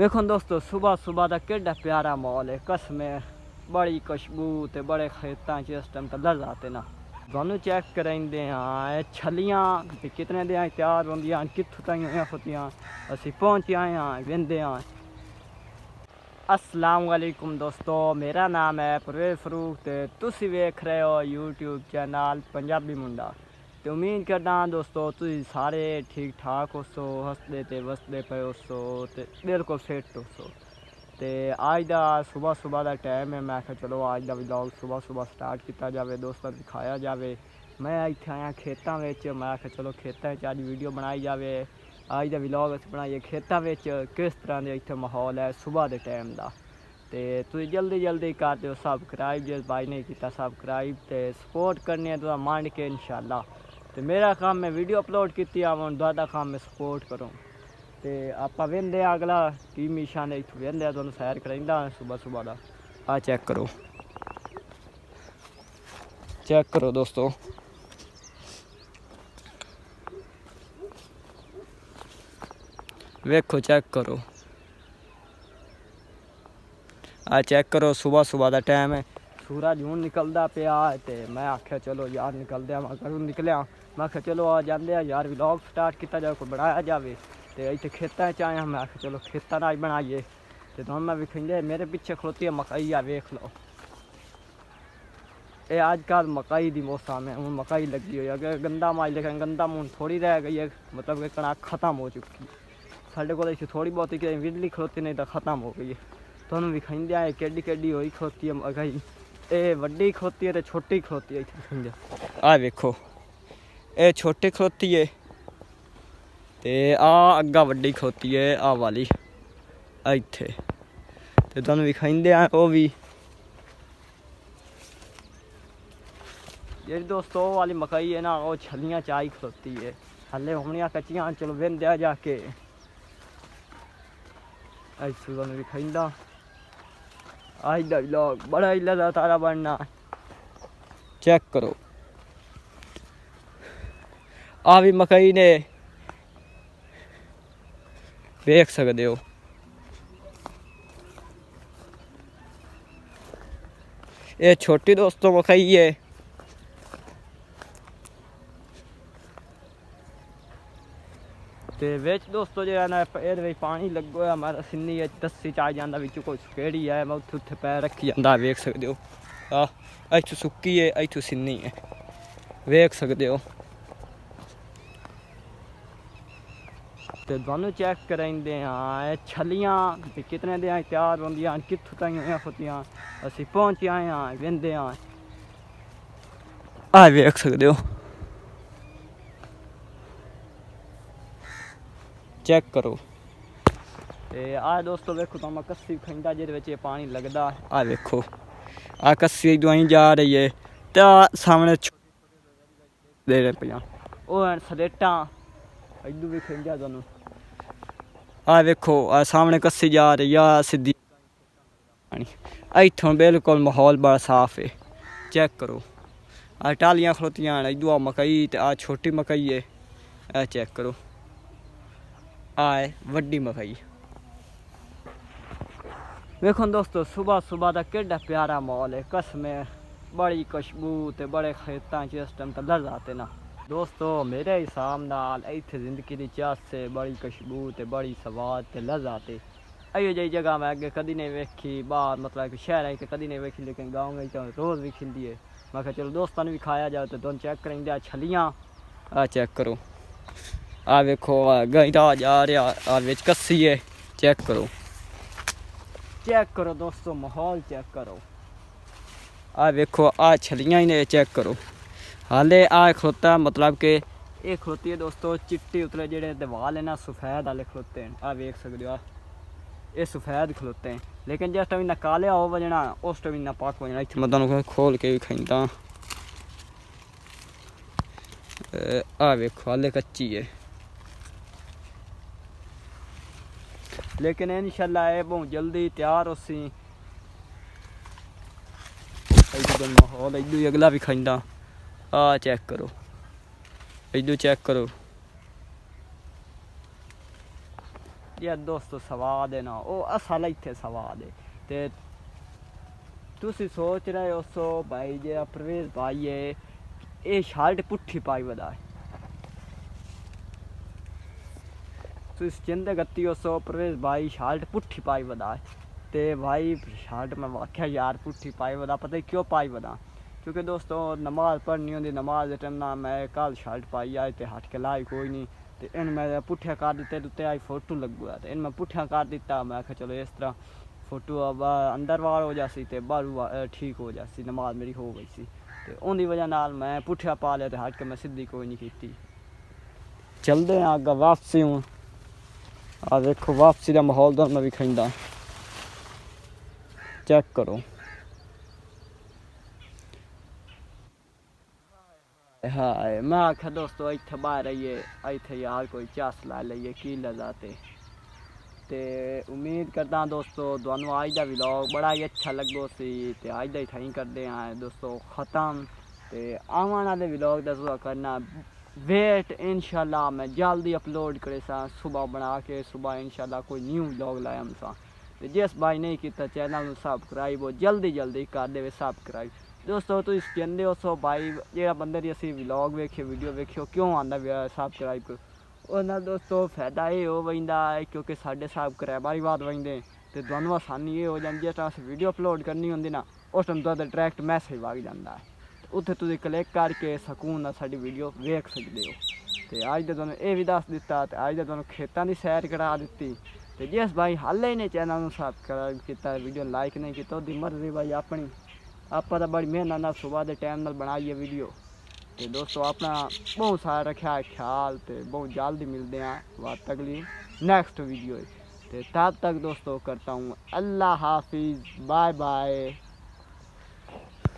देखो दोस्तों सुबह सुबह का केड़ा प्यारा माहौल है। कसम है बड़ी खुशबू तो बड़े खेतों इस टाइम तो लज आते ना दोनों चेक करेंगे। हाँ छलियाँ कितने दिन तैयार होंदियां कित्थों ताईं होतियां असी पहुँच आए हाँ वेंदे हाँ। अस्सलाम वालेकुम दोस्तों, मेरा नाम है परवेज़ फरूक ते तुसी वेख रहे हो यूट्यूब चैनल पंजाबी मुंडा। तो उम्मीद करदा दोस्तों तुसी सारे ठीक ठाक होसो, हसदे ते वसदे पे होसो ते बिल्कुल फिट होसो। ते अज दा सुबह सुबह का टाइम है, मैं आख्या चलो अज दा व्लॉग सुबह सुबह स्टार्ट किया जाए, दोस्तों दिखाया जाए। मैं इत्थे आया खेतों में, मैं आख्या चलो खेतों अज वीडियो बनाई जाए। अज दा व्लॉग अस बनाइए खेतों में किस तरह के इत्थे माहौल है सुबह के टाइम का। तो तुम जल्दी जल्दी कर दो सबसक्राइब, जिस भाई ने किया सबसक्राइब तो सपोर्ट करनी है तो मान के इंशाल्लाह। तो मेरा काम मैं वीडियो अपलोड की हूँ, दादा काम मैं सपोर्ट करूँ। तो आप वेंदे अगला की मिशन ने इतों वेंदे तुम सैर कराइंदा सुबह सुबह का। आ चेक करो दोस्तों, वेखो चेक करो, आ चेक करो सुबह सुबह का टाइम है। सूरज हूँ निकलता पाया तो मैं आख्या चलो यार निकलते मैं घरों निकलिया। मैं आख्या चलो आ जाते यार व्लॉग स्टार्ट किया जाए, कोई बनाया जाए। तो इतने खेतों च आया, मैं आख्या चलो खेतों का बनाइए। तो तुम मैं विखेंगे मेरे पिछे खलोती है मकई आ, वेख लो ये अजकल मकई की मौसम है। हूँ मकई लगी हुई अगर गंदा माज लिखा गंदा हूँ थोड़ी रह गई है, मतलब कि कणक खत्म हो चुकी है। साढ़े को इतनी थोड़ी बहुत विरली खलोती नहीं तो खत्म हो गई है। तुम विखाइंदे आए केडी केडी होई खलोती है मकई, ये वड्डी खलोती है तो छोटी खलोती है। इतने आ वेखो ये छोटी खलोती है तो आ अग्गा वड्डी खलोती है आ वाली इत्थे। तो तुम विखाइंदे आए वो भी जी दोस्तों वाली मकई है ना, वो छलियाँ चाई खलोती है। हले होनिया कच्चियाँ, चलो वेंदे जाके ऐसे तुम विखाइंदा। आज दा व्लॉग बड़ा ही लगातार बनना, चेक करो। आ भी मकई ने देख सकते हो, ये छोटी दोस्तों मकई है। तो विच दोस्तों जो है ना ये पानी लगो है हमारा सिन्नी है दस्सी च आ जाता, बिचू कोई सुकेड़ी है मैं उत्थे उत्थे पैर रखी जाता, वेख सकते हो। इतों सुक्की है इतों सिन्नी है, वेख सकते हो। तो दोनों चेक करेंगे। हाँ छलियाँ कितने दिन तैयार होंदियां कित्थों ताईं होतियां असी पहुँच आए हाँ वेंदे हाँ। आ वेख सकते हो, चेक करो। आ दोस्तों वेखो तो मैं कस्सी खंडा जिद पानी लगता। आ वेखो आ कस्सी दवाई जा रही है तो सामने दे रहे पे वो सलेटा इधू भी खंडा दोनों। आ वेखो आ सामने कस्सी जा रही है सीधी पानी। इतों बिल्कुल माहौल बड़ा साफ है, चेक करो। आ टालियाँ खलोतियां इधू आ मकई तो आ छोटी मकई है। आ चेक करो आए वड्डी मकई। देखो दोस्तों सुबह सुबह का केड़ा प्यारा माहौल है। कसम है बड़ी खुशबू तो बड़े खेतों इस टाइम तो लज आते ना दोस्तों। मेरे हिसाब नाल इत्थे जिंदगी की चास से बड़ी खुशबू तो बड़ी स्वाद तो लज आते। अयो जी जगह मैं अगे कभी नहीं वेखी, बाहर मतलब कि शहर तो कभी नहीं वेखी, लेकिन गाँव में तो रोज़ भी खिलती है। मैं कहा चलो दोस्तों ने भी खाया जाए तो तुम चेक करेंगे। छलियाँ आ चेक करो, आ वेखो गई जा रहा आ विच कस्सी है, चेक करो। चेक करो दोस्तों माहौल चेक करो। आ वेखो आ छलियाँ ही ने, चेक करो। हाले आ खलोता मतलब कि ये खलोती है दोस्तों चिट्टी उतले जेडे दीवाल है ना सफ़ेद वाले खलोते हैं। आ वेख सकते हो ये सफ़ेद खलोते हैं, लेकिन जिस टाइम इन्ना काले हो बजना उस टाइम इन्ना पक बजना। इतने मैं तुहानू खोल के भी खाइंदा। आ वेखो हाले कच्ची है, लेकिन इंशाल्लाह ये बहुत जल्दी तैयार हो सी। माहौल इधू अगला भी खाइंदा। आ चेक करो इधू चेक करो। ये दोस्तों स्वाद है ना वो असल इत्थे स्वाद है। ते तुसी सोच रहे हो सो भाई जे परवेज भाई है ये शर्ट पुट्ठी पाई वदा है। तुसी चिंता करती हो सो परवेज भाई शर्ट पुट्ठी पाई वदा है। ते भाई शर्ट मैं आख्या यार पुट्ठी पाई वदा पता ही क्यों पाई वदा क्योंकि दोस्तों नमाज पढ़नी होंगी नमाज के टाइम ना मैं कल शर्ट पाई आई तो हट के लाई कोई नहीं तो इन मैं पुट्ठिया कर दिते उत्ते आई फोटो लगूगा तो इन मैं पुट्ठिया कर दिता मैं आख्या चलो इस तरह फोटो अंदर वार हो जासी तो बाहर ठीक हो जासी नमाज मेरी हो गई सी तो उनकी वजह नाल मैं पुट्ठिया पा लिया तो हट के मैं सीधी कोई नहीं की। चलते हैं अगर वापसी हूँ आ देखो वापसी का माहौल तो मैं भी खिंदा चेक करो। हाँ मैं आख्या दोस्तों इत्थे बाहर आइए इत्थे यार कोई चस ला लीए की लजाते ते उम्मीद करदा दोस्तों तुहानू अज दा व्लॉग बड़ा ही अच्छा लगो सी ते अज दा इत्थें करदे हैं दोस्तों ख़त्म ते आने वाले व्लॉग दा तुसा करना वेट इंशाल्लाह मैं जल्दी अपलोड करे सा सुबह बना के सुबह इंशाल्लाह कोई न्यू व्लॉग लाया सा ते जिस भाई नहीं किया चैनल सबसक्राइब हो जल्दी जल्दी कर दे सबसक्राइब। दोस्तों तुम कहते हो सो भाई जो बंदे की असी व्लॉग वेखियो वीडियो वेखियो क्यों आंदा सबसक्राइब करो उन्हें दोस्तों फायदा ये हो वजदा है क्योंकि साढ़े सबसक्राइबर ही बाद वजदे तो दोनों आसानी ये हो जाती जिस टाइम वीडियो अपलोड करनी होंगी ना उस टाइम तो डायरैक्ट मैसेज वग जाता है उत्थे तुम क्लिक करके सकून ना साड़ी वीडियो वेख सकते हो। तो अज तो तुहानू ये भी दस दिता तो अज तो तुहानू खेतों की सैर करा दी तो जिस भाई हाले ही नहीं चैनल सबसक्राइब किया वीडियो लाइक नहीं किया उसकी मर्जी भाई अपनी आप तो बड़ी मेहनत सुबह के टाइम बनाई है वीडियो तो दोस्तों अपना बहुत सारा रखा ख्याल तो बहुत जल्द मिलते हैं बात अगली नेक्स्ट वीडियो तो तब तक दोस्तों करता हूँ अल्लाह हाफिज़ बाय बाय।